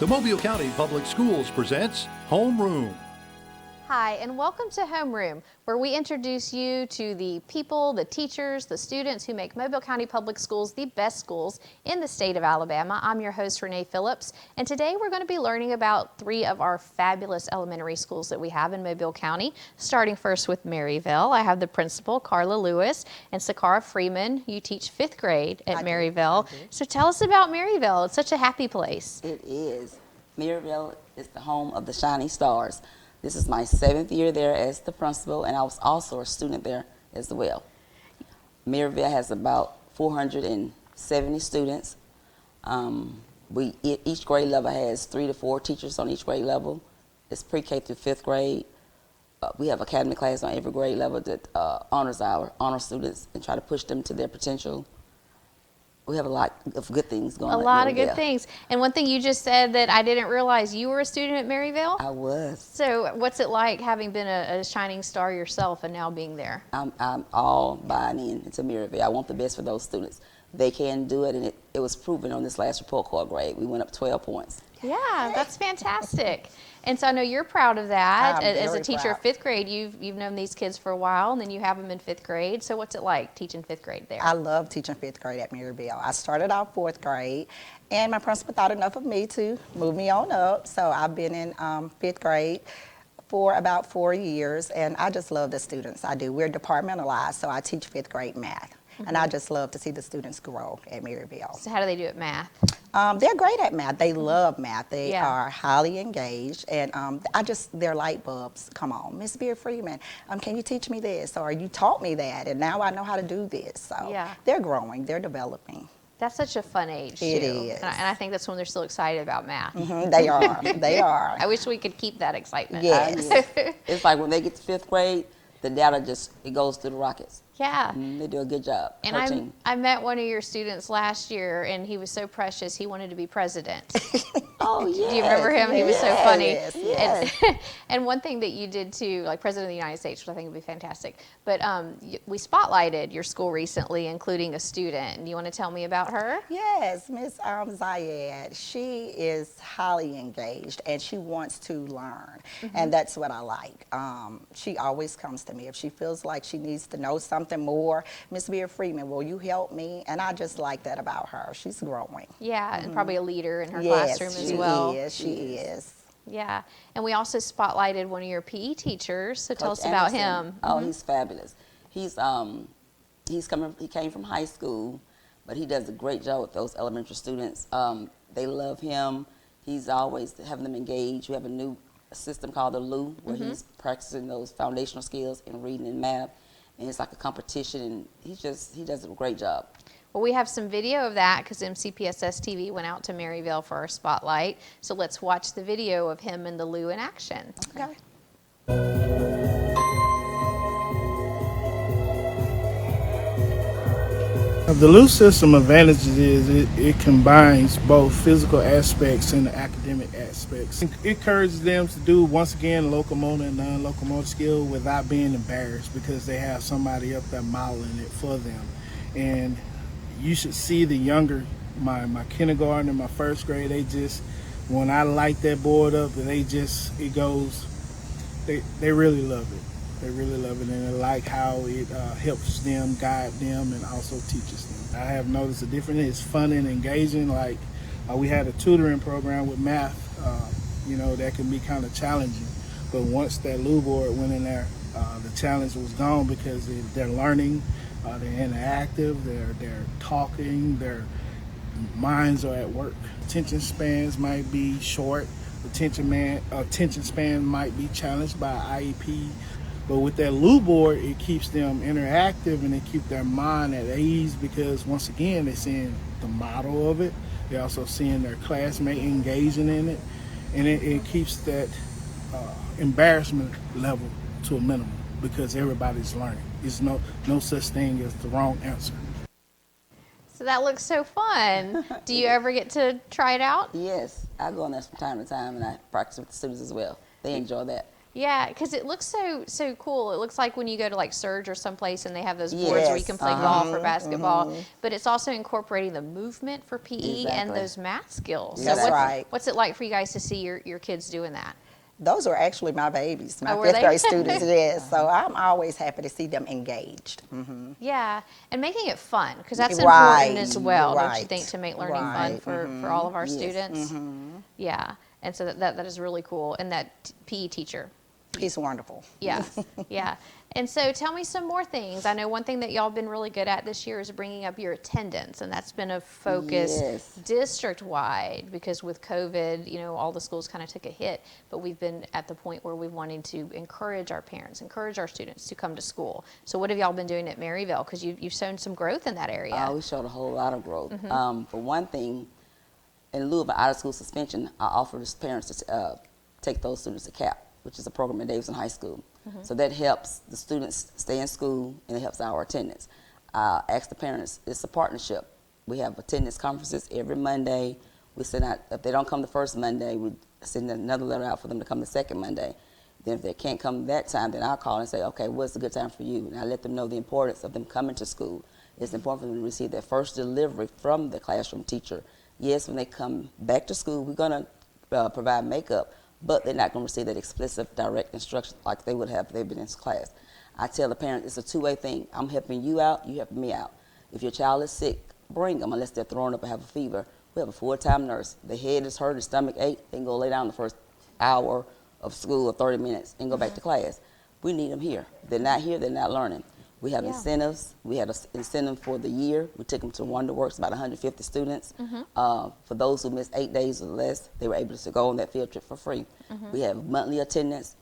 The Mobile County Public Schools presents Homeroom. Hi, and welcome to Homeroom, where we introduce you to the people, the teachers, the students who make Mobile County Public Schools the best schools in the state of Alabama. I'm your host, Renee Phillips, and today we're going to be learning about three of our fabulous elementary schools that we have in Mobile County, starting first with Maryville. I have the principal, Carla Lewis, and Sakara Freeman. You teach fifth grade at Maryville. So tell us about Maryville. It's such a happy place. It is. Maryville is the home of the Shining Stars. This is my 7th year there as the principal, and I was also a student there as well. Maryville has about 470 students. Each grade level has 3 to 4 teachers on each grade level. It's pre-K through 5th grade. We have academic class on every grade level that honors our honor students and try to push them to their potential. We have a lot of good things going on. A lot of good things. And one thing you just said that I didn't realize, you were a student at Maryville? I was. So what's it like having been a shining star yourself and now being there? I'm all buying into Maryville. I want the best for those students. They can do it, and it was proven on this last report card grade. We went up 12 points. Yeah, that's fantastic. And so I know you're proud of that. I'm As a very teacher proud. of 5th grade, you've known these kids for a while, and then you have them in 5th grade. So what's it like teaching 5th grade there? I love teaching 5th grade at Maryville. I started out 4th grade, and my principal thought enough of me to move me on up. So I've been in 5th grade for about 4 years, and I just love the students. I do. We're departmentalized, so I teach 5th grade math. And I just love to see the students grow at Maryville. So how do they do at math? They're great at math. They love math. They Yeah. are highly engaged, and their light bulbs come on. Miss Beard Freeman, can you teach me this? Or you taught me that, and now I know how to do this. So Yeah. they're growing. They're developing. That's such a fun age, too. It is. And I think that's when they're so excited about math. They are. They are. I wish we could keep that excitement. Yes. It's like when they get to 5th grade, the data it goes through the rockets. Yeah. They do a good job. And I met one of your students last year, and he was so precious, he wanted to be president. Oh, yeah. Do you remember him? He was so funny. Yes. And one thing that you did too, like President of the United States, which I think would be fantastic, but we spotlighted your school recently, including a student. Do you want to tell me about her? Yes, Miss Zayed. She is highly engaged, and she wants to learn, and that's what I like. She always comes to me if she feels like she needs to know something more. Miss Beard Freeman, will you help me? And I just like that about her. She's growing. Yeah, and probably a leader in her Yes, classroom as well. She is. Yeah, and we also spotlighted one of your PE teachers. So tell Coach us about Anderson. him. Oh, he's fabulous. He came from high school, but he does a great job with those elementary students. They love him. He's always having them engaged. We have a new system called the LU, where he's practicing those foundational skills in reading and math. And it's like a competition, and he does a great job. Well, we have some video of that because MCPSS TV went out to Maryville for our spotlight. So let's watch the video of him and the Lou in action. Okay. The LU system advantages is it combines both physical aspects and the academic aspects. It encourages them to do, once again, locomotor and non-locomotor skill without being embarrassed because they have somebody up there modeling it for them. And you should see the younger, my kindergarten and my 1st grade, when I light that board up, they really love it. They really love it, and they like how it helps them, guide them, and also teaches them. I have noticed a difference. It's fun and engaging. Like we had a tutoring program with math, that can be kind of challenging. But once that LU board went in there, the challenge was gone because they're learning, they're interactive, they're talking, their minds are at work. Attention spans might be short. Attention span might be challenged by IEP. But with that LU board, it keeps them interactive and it keeps their mind at ease because, once again, they're seeing the model of it. They're also seeing their classmate engaging in it. And it keeps that embarrassment level to a minimum because everybody's learning. There's no such thing as the wrong answer. So that looks so fun. Do you ever get to try it out? Yes, I go on there from time to time, and I practice with the students as well. They enjoy that. Yeah, because it looks so cool. It looks like when you go to like Surge or someplace and they have those boards where you Yes, can play golf or basketball, but it's also incorporating the movement for PE and Exactly. those math skills. That's what's, right. what's it like for you guys to see your kids doing that? Those were actually my babies, my Oh, were fifth they? grade students, yes. So I'm always happy to see them engaged. Yeah, and making it fun, because that's Right, important as well, don't you right, think, to make learning fun right, for all of our Yes. students? Yeah, and so that is really cool. And that PE teacher. He's wonderful. Yeah, yeah. And so tell me some more things. I know one thing that y'all have been really good at this year is bringing up your attendance, and that's been a focus Yes. district-wide, because with COVID, you know, all the schools kind of took a hit, but we've been at the point where we're wanting to encourage our parents, encourage our students to come to school. So what have y'all been doing at Maryville? Because you've shown some growth in that area. We showed a whole lot of growth. For one thing, in lieu of an out-of-school suspension, I offered the parents to take those students to CAP, which is a program at Davidson High School. So that helps the students stay in school, and it helps our attendance. Ask the parents, it's a partnership. We have attendance conferences every Monday. We send out, if they don't come the first Monday, we send another letter out for them to come the second Monday. Then if they can't come that time, then I'll call and say, okay, what's a good time for you? And I let them know the importance of them coming to school. It's important for them to receive their first delivery from the classroom teacher. Yes, when they come back to school, we're gonna provide makeup, but they're not going to receive that explicit direct instruction like they would have if they've been in class. I tell the parents it's a two-way thing. I'm helping you out, you helping me out. If your child is sick, bring them unless they're throwing up or have a fever. We have a full-time nurse. The head is hurt, the stomach ache, they can go lay down the first hour of school or 30 minutes and go back to class. We need them here. If they're not here, they're not learning. We have incentives. We had an incentive for the year. We took them to WonderWorks, about 150 students. For those who missed 8 days or less, they were able to go on that field trip for free. We have monthly attendance.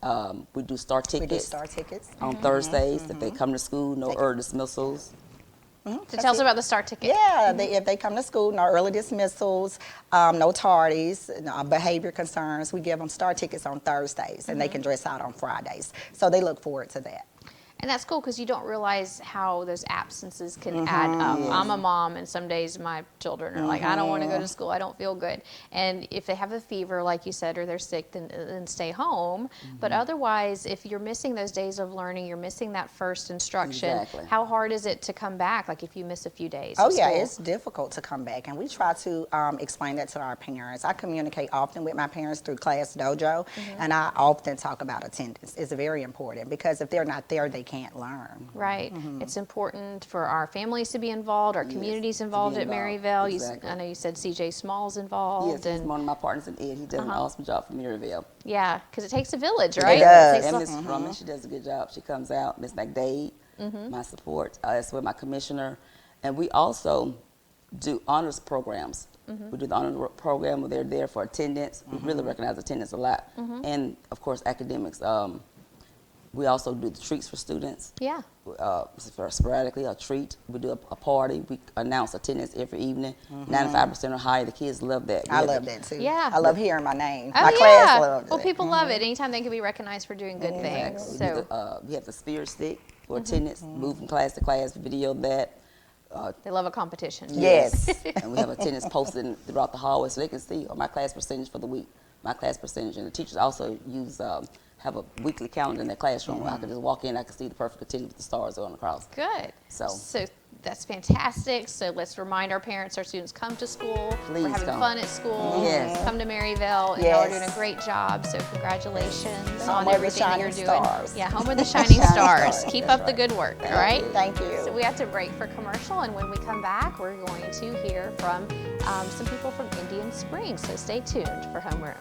We do star We do tickets star tickets. on Thursdays. If they come to school, no early dismissals. So tell us about the STAR ticket. Yeah, if they come to school, no early dismissals, no tardies, no behavior concerns. We give them star tickets on Thursdays, and they can dress out on Fridays. So they look forward to that. And that's cool because you don't realize how those absences can add up. I'm a mom, and some days my children are like, I don't want to go to school, I don't feel good. And if they have a fever, like you said, or they're sick, then stay home. But otherwise, if you're missing those days of learning, you're missing that first instruction, Exactly. how hard is it to come back, like if you miss a few days Oh of yeah, school? it's difficult to come back, and we try to explain that to our parents. I communicate often with my parents through Class Dojo, and I often talk about attendance. It's very important because if they're not there, they can't learn. Right. It's important for our families to be involved, our communities involved at involved. Maryville. Exactly. I know you said CJ Small's involved. Yes, he's and one of my partners in Ed. He does an awesome job for Maryville. yeah, because it takes a village, right? does. It takes And a- Miss Drummond, she does a good job. She comes out. Miss McDade, my support, as well my commissioner. And we also do honors programs. We do the honor program where they're there for attendance. We really recognize attendance a lot. And, of course, academics. We also do the treats for students. Yeah. Sporadically, a treat. We do a party. We announce attendance every evening. 95% or higher. The kids love that. I love that too. Yeah. I love hearing my name. Oh, My yeah. class loves Well, it. people love it. Anytime they can be recognized for doing good things. We, So do we have the spirit stick for attendance. Move from class to class. Video that. they love a competition. Yes. And we have attendance posted throughout the hallway so they can see my class percentage for the week. My class percentage. And the teachers also use have a weekly calendar in their classroom where I can just walk in, I can see the perfect attendance with the stars going across. Good. So that's fantastic. So let's remind our parents, our students come to school. Please We're having come. fun at school. Yes. Come to Maryville. And y'all are Yes. doing a great job. So congratulations Home on of the everything that you're shining doing. stars. Yeah, home of the shining Shining stars. stars. Keep That's up the right. good work. All right. Thank you. So we have to break for commercial, and when we come back, we're going to hear from some people from Indian Springs. So stay tuned for Homeroom.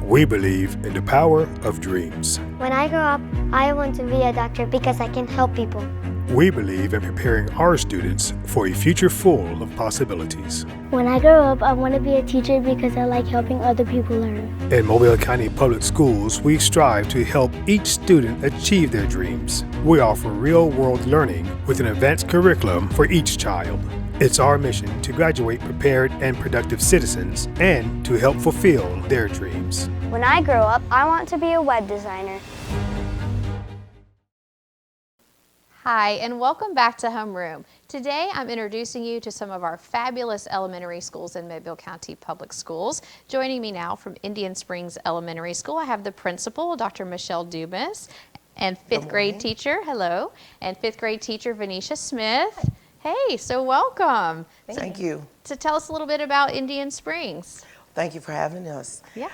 We believe in the power of dreams. When I grow up, I want to be a doctor because I can help people. We believe in preparing our students for a future full of possibilities. When I grow up, I want to be a teacher because I like helping other people learn. In Mobile County Public Schools, we strive to help each student achieve their dreams. We offer real-world learning with an advanced curriculum for each child. It's our mission to graduate prepared and productive citizens and to help fulfill their dreams. When I grow up, I want to be a web designer. Hi, and welcome back to Homeroom. Today, I'm introducing you to some of our fabulous elementary schools in Mobile County Public Schools. Joining me now from Indian Springs Elementary School, I have the principal, Dr. Michelle Dumas, and fifth grade teacher, hello, and fifth grade teacher, Venetia Smith. Hey, so welcome. Thank you. So tell us a little bit about Indian Springs. Thank you for having us. Yeah.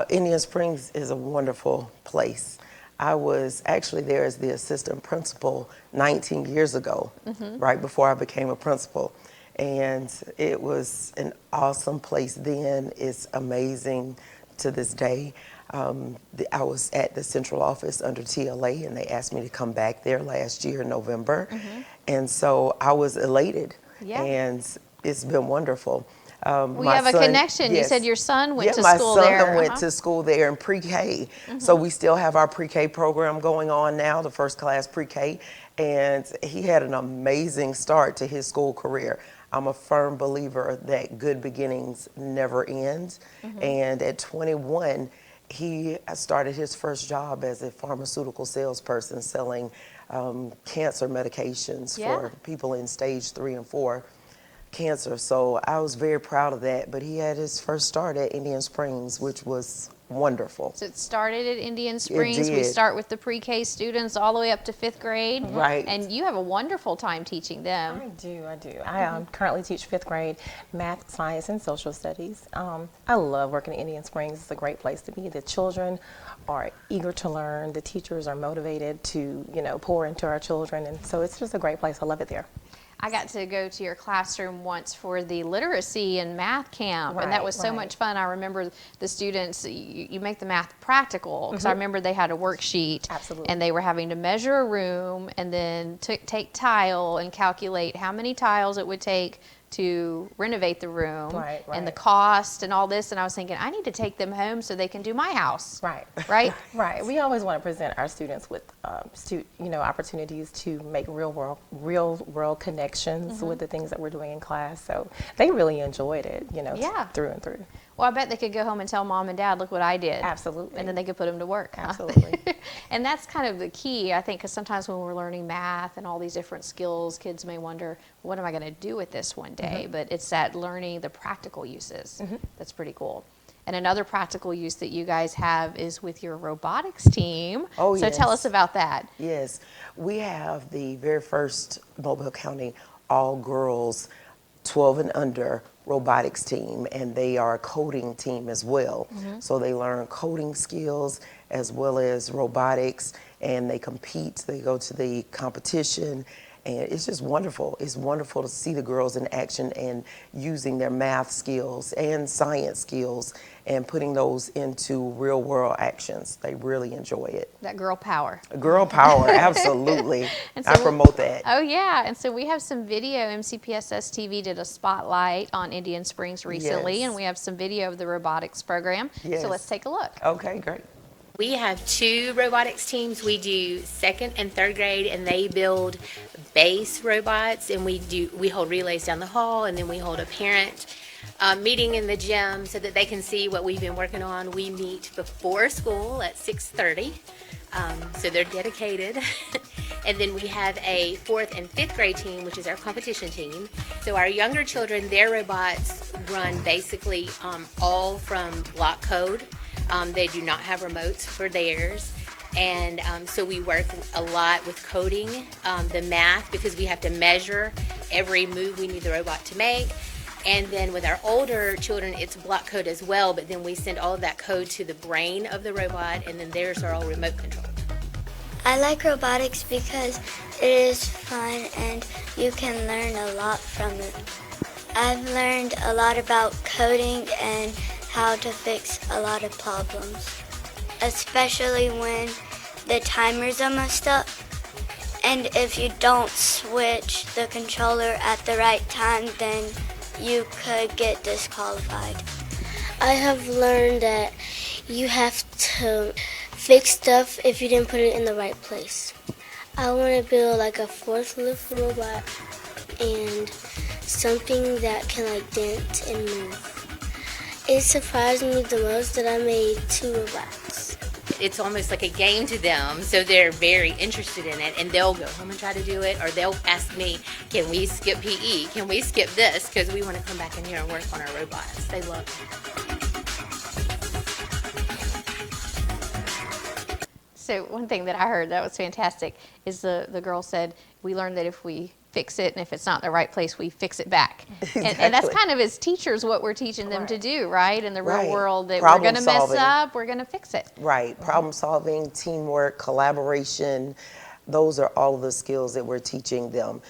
Indian Springs is a wonderful place. I was actually there as the assistant principal 19 years ago, right before I became a principal. And it was an awesome place then. It's amazing to this day. I was at the central office under TLA, and they asked me to come back there last year in November. And so I was elated, and it's been wonderful. We have a connection. You said your son went to school there. My son went to school there in pre-K. So we still have our pre-K program going on now, the first class pre-K. And he had an amazing start to his school career. I'm a firm believer that good beginnings never end. And at 21, he started his first job as a pharmaceutical salesperson selling cancer medications for people in stage 3 and 4 cancer. So I was very proud of that. But he had his first start at Indian Springs, which was wonderful. So it started at Indian Springs. It did. We start with the pre-K students all the way up to 5th grade. Right. And you have a wonderful time teaching them. I do. I currently teach 5th grade math, science, and social studies. I love working at Indian Springs. It's a great place to be. The children are eager to learn. The teachers are motivated to, pour into our children. And so it's just a great place. I love it there. I got to go to your classroom once for the literacy and math camp, and that was so much fun. I remember the students, you make the math practical, because I remember they had a worksheet. Absolutely. And they were having to measure a room and then take tile and calculate how many tiles it would take to renovate the room and the cost and all this. And I was thinking, I need to take them home so they can do my house. Right. Right? We always want to present our students with, opportunities to make real world connections with the things that we're doing in class. So they really enjoyed it, through and through. Well, I bet they could go home and tell mom and dad, look what I did. Absolutely. And then they could put them to work. Absolutely. And that's kind of the key, I think, because sometimes when we're learning math and all these different skills, kids may wonder, what am I going to do with this one day? But it's that learning the practical uses. That's pretty cool. And another practical use that you guys have is with your robotics team. Oh, so yes. tell us about that. Yes. We have the very first Mobile County all-girls 12 and under robotics team, and they are a coding team as well. So they learn coding skills as well as robotics, and they compete. They go to the competition, and it's just wonderful. It's wonderful to see the girls in action and using their math skills and science skills and putting those into real world actions. They really enjoy it. That girl power. Girl power, absolutely. And so I promote that. Oh, yeah. And so we have some video. MCPSS TV did a spotlight on Indian Springs recently, and we have some video of the robotics program. Yes. So let's take a look. Okay, great. We have 2 robotics teams. We do 2nd and 3rd grade, and they build base robots, and we hold relays down the hall, and then we hold a parent meeting in the gym so that they can see what we've been working on. We meet before school at 6:30, so they're dedicated. And then we have a 4th and 5th grade team, which is our competition team. So our younger children, their robots run basically all from block code. They do not have remotes for theirs. And so we work a lot with coding, the math, because we have to measure every move we need the robot to make. And then with our older children, it's block code as well, but then we send all of that code to the brain of the robot, and then theirs are all remote controlled. I like robotics because it is fun and you can learn a lot from it. I've learned a lot about coding and how to fix a lot of problems, especially when the timer's almost up. And if you don't switch the controller at the right time, then you could get disqualified. I have learned that you have to fix stuff if you didn't put it in the right place. I want to build like a forklift robot and something that can like dance and move. It surprised me the most that I made 2 robots. it's almost like a game to them, so they're very interested in it, and they'll go home and try to do it, or they'll ask me, can we skip PE? Can we skip this? Because we want to come back in here and work on our robots. They love it. So one thing that I heard that was fantastic is the girl said, we learned that if we fix it, and if it's not in the right place, we fix it back. Exactly. And that's kind of as teachers what we're teaching them to do, right? In the real Right. world, that Problem we're going to mess solving. up, we're going to fix it. Right. Problem solving, teamwork, collaboration. Those are all of the skills that we're teaching them.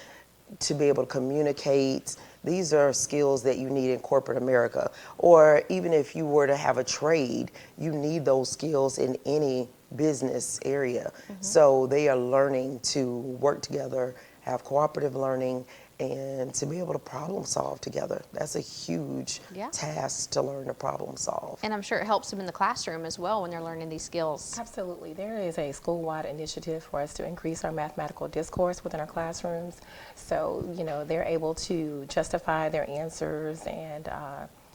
To be able to communicate. These are skills that you need in corporate America. Or even if you were to have a trade, you need those skills in any business area. So they are learning to work together, have cooperative learning, and to be able to problem solve together. That's a huge task to learn to problem solve. And I'm sure it helps them in the classroom as well when they're learning these skills. Absolutely. There is a school-wide initiative for us to increase our mathematical discourse within our classrooms. So, you know, they're able to justify their answers and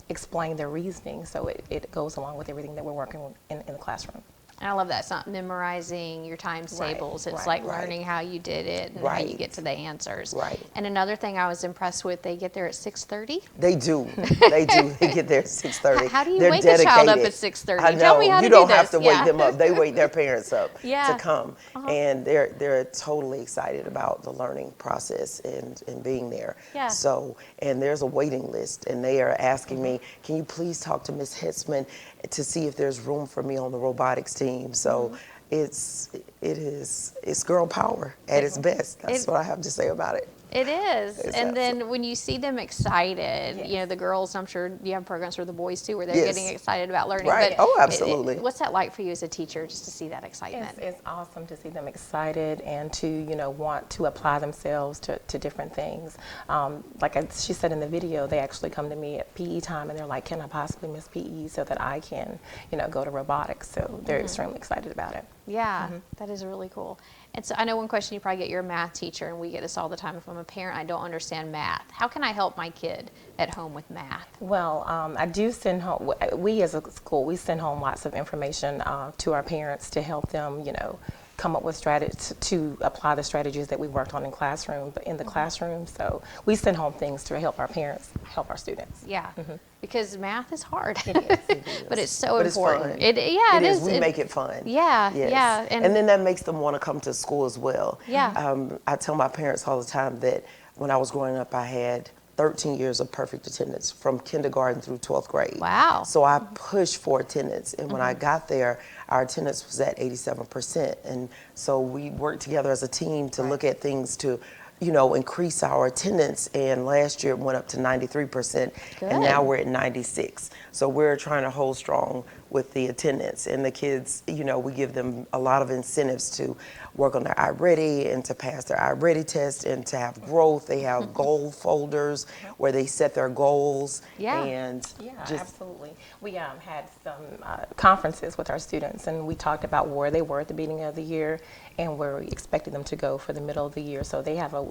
explain their reasoning. So it goes along with everything that we're working with in the classroom. And I love that. It's not memorizing your times tables. It's like learning how you did it and how you get to the answers. Right. And another thing I was impressed with, they get there at 6:30. They do. They do. They get there at 6:30. How do you They're wake a child up dedicated. at 6:30? I know. Tell me how You to do don't have this. to wake them up. They wake their parents up Yeah. to come. And they're totally excited about the learning process and being there. Yeah. So, and there's a waiting list, and they are asking me, can you please talk to Ms. Hitzman to see if there's room for me on the robotics team? So it's girl power at its best. That's what I have to say about it. It is. It's And then when you see them excited, you know, the girls, I'm sure you have programs for the boys too, where they're getting excited about learning. Right. But Oh, absolutely. what's that like for you as a teacher, just to see that excitement? It's awesome to see them excited and to, you know, want to apply themselves to different things. She said in the video, they actually come to me at PE time and they're like, can I possibly miss PE so that I can, you know, go to robotics? So they're extremely excited about it. Yeah, that is really cool. And so I know one question you probably get, you're a math teacher, and we get this all the time. If I'm a parent, I don't understand math. How can I help my kid at home with math? Well, I do send home, we as a school, we send home lots of information to our parents to help them, you know, come up with strategies to apply the strategies that we worked on in the classroom. So we send home things to help our parents, help our students. Yeah, because math is hard. It is. But it's so But it's important. fun. It is. We make it fun. Yeah, Yes. yeah. And then that makes them want to come to school as well. Yeah. I tell my parents all the time that when I was growing up, I had 13 years of perfect attendance from kindergarten through 12th grade. Wow. So I pushed for attendance. And when I got there, our attendance was at 87%. And so we worked together as a team to look at things to, you know, increase our attendance. And last year it went up to 93%. Good. And now we're at 96. So we're trying to hold strong with the attendance. And the kids, you know, we give them a lot of incentives to work on their iReady and to pass their iReady test and to have growth. They have goal folders where they set their goals. Yeah. And Absolutely. We had some conferences with our students, and we talked about where they were at the beginning of the year and where we expected them to go for the middle of the year, so they have a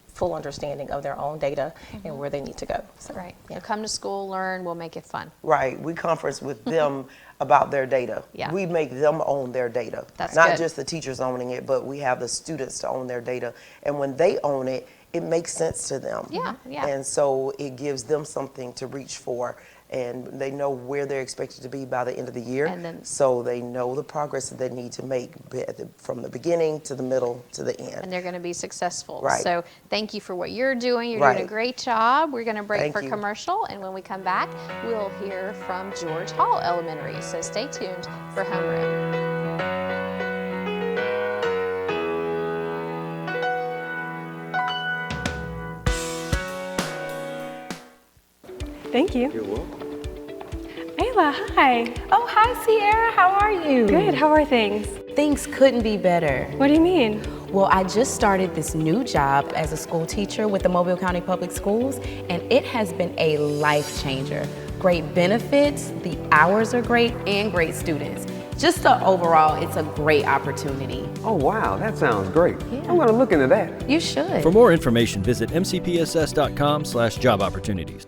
full understanding of their own data and where they need to go. So, Right. So come to school, learn, we'll make it fun. Right. We conference with them about their data. Yeah. We make them own their data. That's Not good. just the teachers owning it, but we have the students to own their data. And when they own it, it makes sense to them. Yeah, yeah. And so it gives them something to reach for. And they know where they're expected to be by the end of the year. And then- so they know the progress that they need to make from the beginning to the middle to the end. And they're going to be successful. Right. So thank you for what you're doing. You're doing a Right. great job. We're going to break Thank for you. commercial, and when we come back, we'll hear from George Hall Elementary. So stay tuned for Homeroom. Thank you. You're welcome. Ayla, hi. Oh, hi, Sierra. How are you? Good, how are things? Things couldn't be better. What do you mean? Well, I just started this new job as a school teacher with the Mobile County Public Schools, and it has been a life changer. Great benefits, the hours are great, and great students. Just overall, it's a great opportunity. Oh, wow, that sounds great. I'm going to look into that. You should. For more information, visit mcpss.com/job opportunities.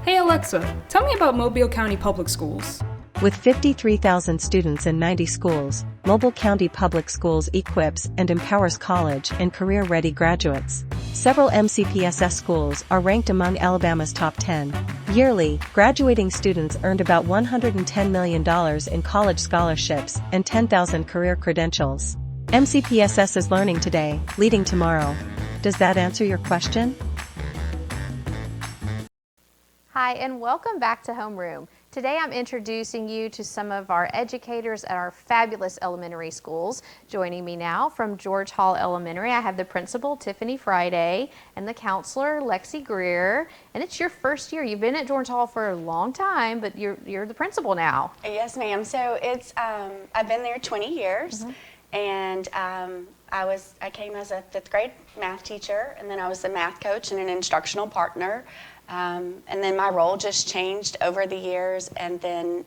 Hey Alexa, tell me about Mobile County Public Schools. With 53,000 students in 90 schools, Mobile County Public Schools equips and empowers college and career-ready graduates. Several MCPSS schools are ranked among Alabama's top 10. Yearly, graduating students earned about $110 million in college scholarships and 10,000 career credentials. MCPSS is learning today, leading tomorrow. Does that answer your question? Hi, and welcome back to Homeroom. Today I'm introducing you to some of our educators at our fabulous elementary schools. Joining me now from George Hall Elementary, I have the principal, Tiffany Friday, and the counselor, Lexi Greer. And it's your first year. You've been at George Hall for a long time, but you're the principal now. Yes, ma'am. So it's I've been there 20 years, and I came as a 5th grade math teacher, and then I was the math coach and an instructional partner. And then my role just changed over the years, and then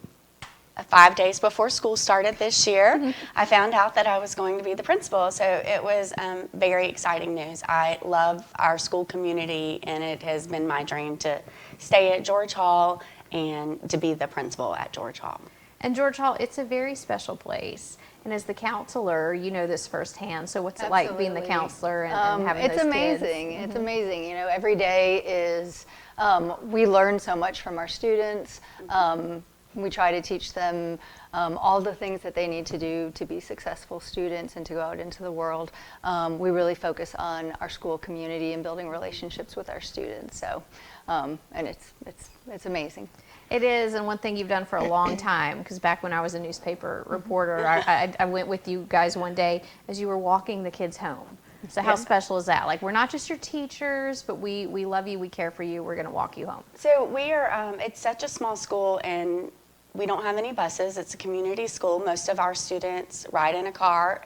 5 days before school started this year, I found out that I was going to be the principal. So it was very exciting news. I love our school community, and it has been my dream to stay at George Hall and to be the principal at George Hall. And George Hall, it's a very special place. And as the counselor, you know this firsthand. So what's it like being the counselor and having those kids? It's amazing. It's amazing. You know, every day is, we learn so much from our students. We try to teach them all the things that they need to do to be successful students and to go out into the world. We really focus on our school community and building relationships with our students. So, and it's amazing. It is, and one thing you've done for a long time, because back when I was a newspaper reporter, I went with you guys one day as you were walking the kids home. So how special is that? Like, we're not just your teachers, but we love you, we care for you, we're going to walk you home. So we are, it's such a small school, and we don't have any buses. It's a community school. Most of our students ride in a car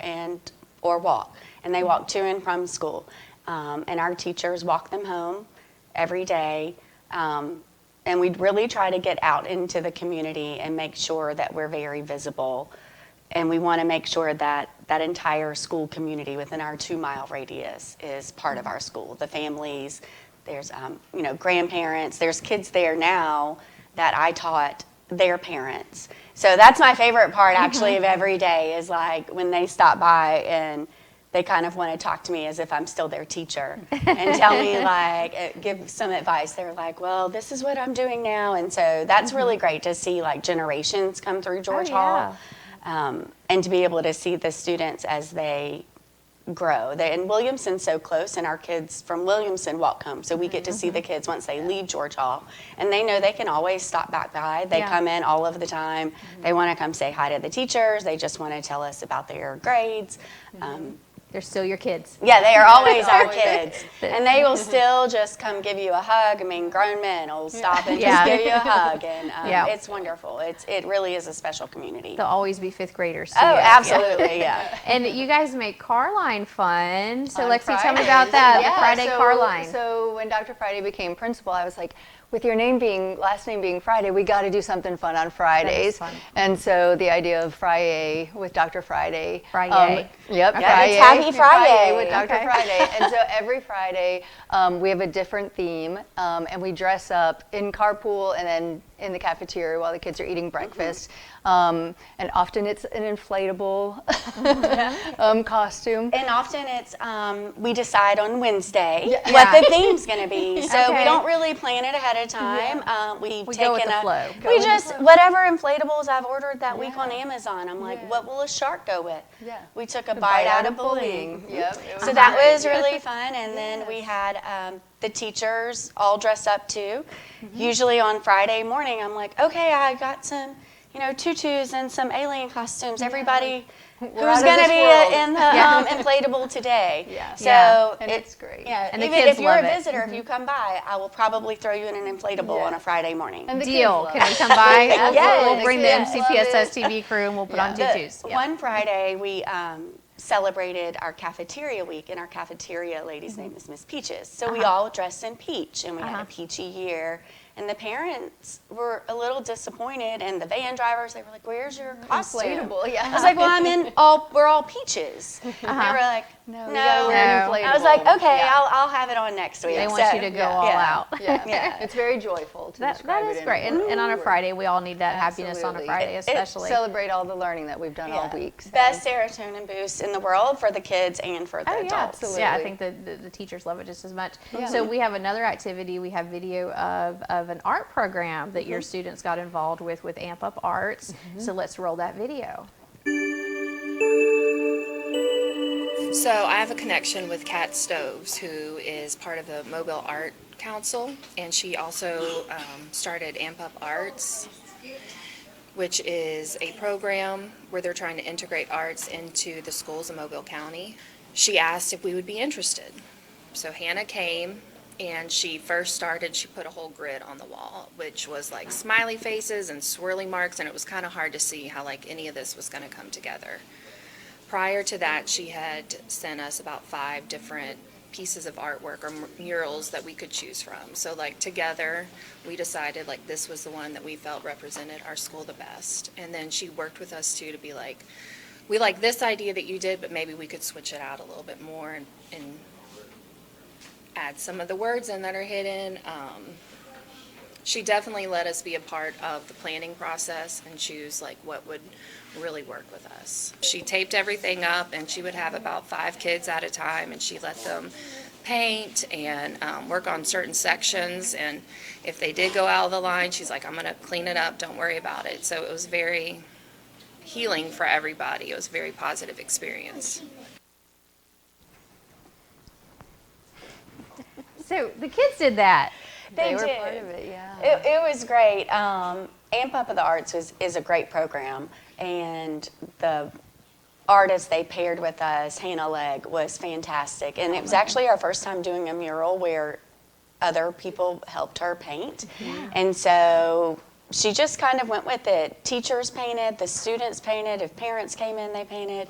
or walk, and they walk to and from school. And our teachers walk them home every day. And we really try to get out into the community and make sure that we're very visible. And we want to make sure that that entire school community within our 2-mile radius is part of our school. The families, there's grandparents, there's kids there now that I taught their parents. So that's my favorite part actually of every day, is like when they stop by and they kind of want to talk to me as if I'm still their teacher and tell me, like, give some advice. They're like, well, this is what I'm doing now. And so that's really great to see, like, generations come through George Hall, and to be able to see the students as they grow. And Williamson's so close, and our kids from Williamson walk home. So we get to see the kids once they leave George Hall. And they know they can always stop back by. They come in all of the time. They want to come say hi to the teachers. They just want to tell us about their grades. They're still your kids. Yeah, they are always our kids. And they will still just come give you a hug. I mean, grown men will stop and just give you a hug. And it's wonderful. It really is a special community. They'll always be 5th graders. Oh, absolutely, yeah. And you guys make car line fun. So Lexi, tell me about that, the Friday car line. So when Dr. Friday became principal, I was like, with your last name being Friday, we got to do something fun on Fridays. And so the idea of Friday with Dr. Friday. Friday. Yep. Okay. Friday. It's Happy Friday with Dr. Friday. And so every Friday we have a different theme, and we dress up in carpool and then in the cafeteria while the kids are eating breakfast. And often it's an inflatable costume. And often it's, we decide on Wednesday what the theme's going to be. So we don't really plan it ahead of time. We go with the flow. Whatever inflatables I've ordered that week on Amazon, I'm like, what will a shark go with? We took a bite out of bullying. So that was really fun. And then we had the teachers all dress up too. Usually on Friday morning, I'm like, okay, I got some, tutus and some alien costumes. Everybody who's going to be in the inflatable today. So and it's great. And even if you're a visitor, if you come by, I will probably throw you in an inflatable on a Friday morning. And Deal. Can we come by? We'll bring the MCPSS TV crew and we'll put on tutus. One Friday, we celebrated our cafeteria week, and our cafeteria lady's name is Miss Peaches. So we all dressed in peach, and we had a peachy year. And the parents were a little disappointed, and the van drivers, they were like, where's your costume? Inflatable, I was like, well, we're all peaches. They were like, No, No, inflatable. I was like, okay, Yeah. I'll have it on next week. They want you to go all out. Yeah. It's very joyful to That describe is it in great. a And on a word. Friday, we all need that happiness on a Absolutely. Friday, especially. Celebrate all the learning that we've done all week. So. Best serotonin boost in the world for the kids and for the adults. absolutely. Yeah, I think the teachers love it just as much. Yeah. So we have another activity. We have video of an art program that your students got involved with Amp Up Arts. So let's roll that video. So I have a connection with Kat Stoves, who is part of the Mobile Art Council, and she also started Amp Up Arts, which is a program where they're trying to integrate arts into the schools in Mobile County. She asked if we would be interested. So Hannah came, and she first started, she put a whole grid on the wall, which was like smiley faces and swirly marks, and it was kind of hard to see how like any of this was going to come together. Prior to that, she had sent us about 5 different pieces of artwork or murals that we could choose from. So like together, we decided like this was the one that we felt represented our school the best. And then she worked with us too to be like, we like this idea that you did, but maybe we could switch it out a little bit more and add some of the words in that are hidden. She definitely let us be a part of the planning process and choose like what would really work with us. She taped everything up, and she would have about 5 kids at a time, and she let them paint and work on certain sections, and if they did go out of the line, she's like, I'm going to clean it up, don't worry about it. So it was very healing for everybody. It was a very positive experience. So the kids did that. They were did. part of it, yeah. It was great. Amp Up of the Arts is a great program, and the artist they paired with us, Hannah Legg, was fantastic. And it was actually our first time doing a mural where other people helped her paint. And so she just kind of went with it. Teachers painted, the students painted, if parents came in, they painted.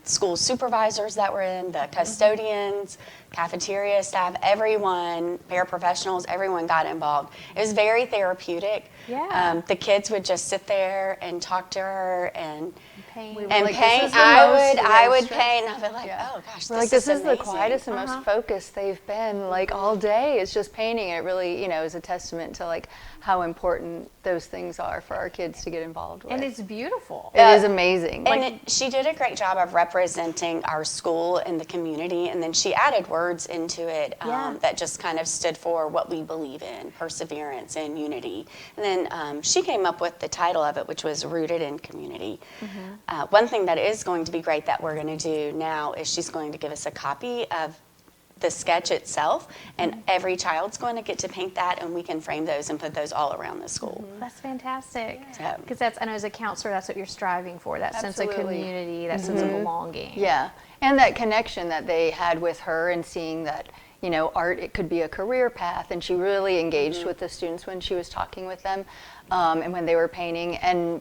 School supervisors that were in, the custodians, cafeteria staff, everyone, paraprofessionals, everyone got involved. It was very therapeutic. Yeah. The kids would just sit there and talk to her and paint. And paint. I would paint, and I'd be like, oh gosh, We're this like, this is the amazing. quietest and most focused they've been like all day. It's just painting. It really, is a testament to like how important those things are for our kids to get involved with. And it's beautiful. It is amazing. And she did a great job of representing our school and the community, and then she added words into it that just kind of stood for what we believe in, perseverance and unity. And then she came up with the title of it, which was Rooted in Community. One thing that is going to be great that we're going to do now is she's going to give us a copy of the sketch itself, and every child's going to get to paint that, and we can frame those and put those all around the school. That's fantastic. Yeah. Because I know as a counselor, that's what you're striving for, that sense of Absolutely. community, that sense of belonging. Yeah, and that connection that they had with her and seeing that, art, it could be a career path, and she really engaged with the students when she was talking with them and when they were painting, and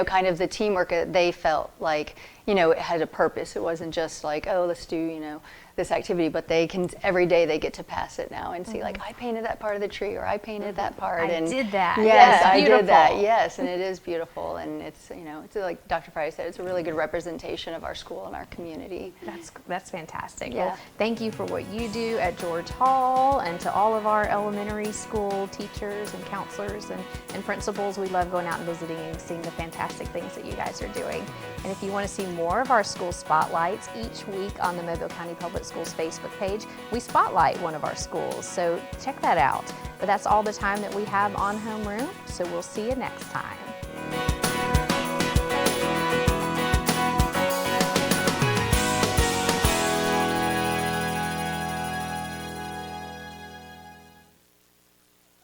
kind of the teamwork, they felt like, it had a purpose. It wasn't just like, oh, let's do, this activity, but they can, every day they get to pass it now and see like, I painted that part of the tree, or I painted that part. I did that. Yes, I beautiful. did that. Yes, and it is beautiful, and it's, it's like Dr. Friday said, it's a really good representation of our school and our community. That's fantastic. Yeah. Well, thank you for what you do at George Hall, and to all of our elementary school teachers and counselors and principals. We love going out and visiting and seeing the fantastic things that you guys are doing. And if you want to see more of our school spotlights, each week on the Mobile County Public Schools Facebook page, we spotlight one of our schools. So check that out. But that's all the time that we have on Homeroom. So we'll see you next time.